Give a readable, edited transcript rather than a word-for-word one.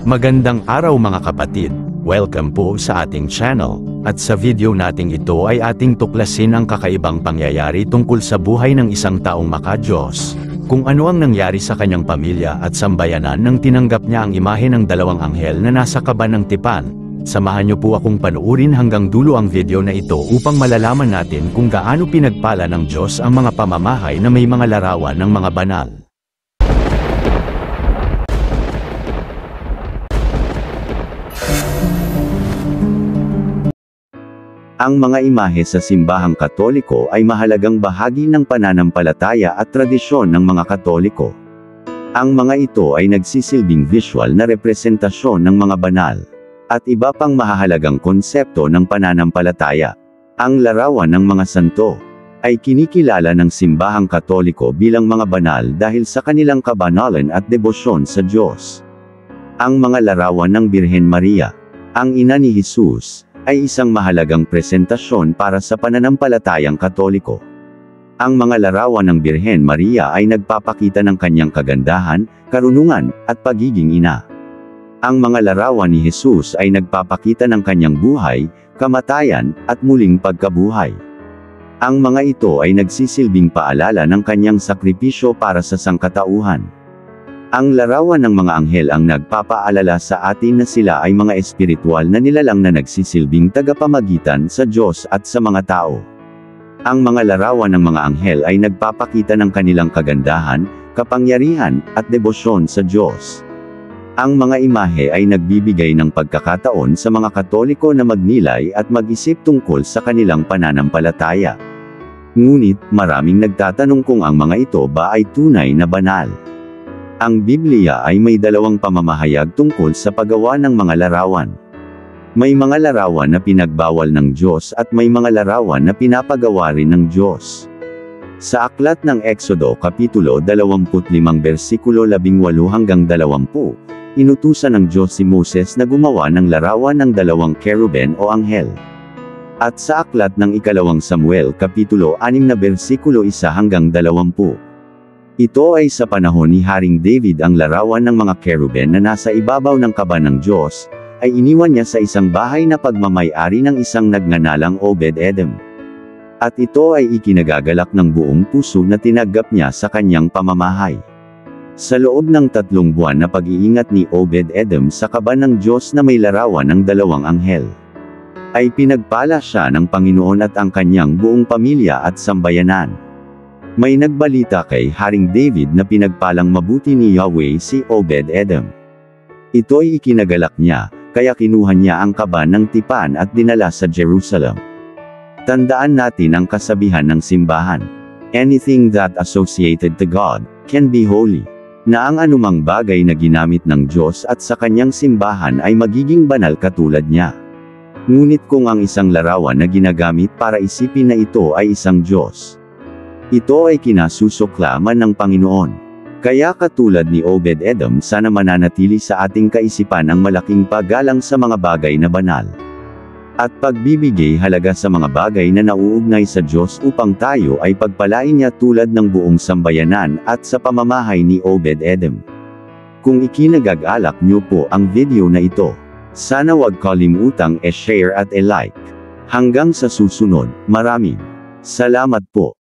Magandang araw mga kapatid, welcome po sa ating channel, at sa video nating ito ay ating tuklasin ang kakaibang pangyayari tungkol sa buhay ng isang taong maka-Diyos, kung ano ang nangyari sa kanyang pamilya at sambayanan nang tinanggap niya ang imahe ng dalawang anghel na nasa kaba ng tipan. Samahan niyo po akong panuurin hanggang dulo ang video na ito upang malalaman natin kung gaano pinagpala ng Diyos ang mga pamamahay na may mga larawan ng mga banal. Ang mga imahe sa simbahang Katoliko ay mahalagang bahagi ng pananampalataya at tradisyon ng mga Katoliko. Ang mga ito ay nagsisilbing visual na representasyon ng mga banal at iba pang mahahalagang konsepto ng pananampalataya. Ang larawan ng mga santo ay kinikilala ng simbahang Katoliko bilang mga banal dahil sa kanilang kabanalan at debosyon sa Diyos. Ang mga larawan ng Birhen Maria, ang ina ni Jesus, ay isang mahalagang presentasyon para sa pananampalatayang Katoliko. Ang mga larawan ng Birhen Maria ay nagpapakita ng kanyang kagandahan, karunungan, at pagiging ina. Ang mga larawan ni Jesus ay nagpapakita ng kanyang buhay, kamatayan, at muling pagkabuhay. Ang mga ito ay nagsisilbing paalala ng kanyang sakripisyo para sa sangkatauhan. Ang larawan ng mga anghel ang nagpapaalala sa atin na sila ay mga espiritual na nilalang na nagsisilbing tagapamagitan sa Diyos at sa mga tao. Ang mga larawan ng mga anghel ay nagpapakita ng kanilang kagandahan, kapangyarihan, at debosyon sa Diyos. Ang mga imahe ay nagbibigay ng pagkakataon sa mga Katoliko na magnilay at mag-isip tungkol sa kanilang pananampalataya. Ngunit, maraming nagtatanong kung ang mga ito ba ay tunay na banal. Ang Biblia ay may dalawang pamamahayag tungkol sa paggawa ng mga larawan. May mga larawan na pinagbawal ng Diyos at may mga larawan na pinapagawa rin ng Diyos. Sa aklat ng Exodo Kapitulo 25 versikulo 18 hanggang 20, inutusan ng Diyos si Moses na gumawa ng larawan ng dalawang keruben o anghel. At sa aklat ng ikalawang Samuel Kapitulo 6 versikulo 1 hanggang 20. Ito ay sa panahon ni Haring David. Ang larawan ng mga keruben na nasa ibabaw ng kaba ng Diyos, ay iniwan niya sa isang bahay na pagmamay-ari ng isang nagngangalang Obed-Edom. At ito ay ikinagagalak ng buong puso na tinanggap niya sa kanyang pamamahay. Sa loob ng 3 buwan na pag-iingat ni Obed-Edom sa kaba ng Diyos na may larawan ng dalawang anghel, ay pinagpala siya ng Panginoon at ang kanyang buong pamilya at sambayanan. May nagbalita kay Haring David na pinagpalang mabuti ni Yahweh si Obed-Edom. Ito ay ikinagalak niya, kaya kinuha niya ang kaba ng tipan at dinala sa Jerusalem. Tandaan natin ang kasabihan ng simbahan. Anything that associated to God can be holy. Na ang anumang bagay na ginamit ng Diyos at sa kanyang simbahan ay magiging banal katulad niya. Ngunit kung ang isang larawan na ginagamit para isipin na ito ay isang Diyos, ito ay kinasusuklaman ng Panginoon. Kaya katulad ni Obed-Edom, sana mananatili sa ating kaisipan ang malaking paggalang sa mga bagay na banal. At pagbibigay halaga sa mga bagay na nauugnay sa Diyos upang tayo ay pagpalain niya tulad ng buong sambayanan at sa pamamahay ni Obed-Edom. Kung ikinagag-alak niyo po ang video na ito, sana wag kalimutang e-share at e-like. Hanggang sa susunod, maraming salamat po.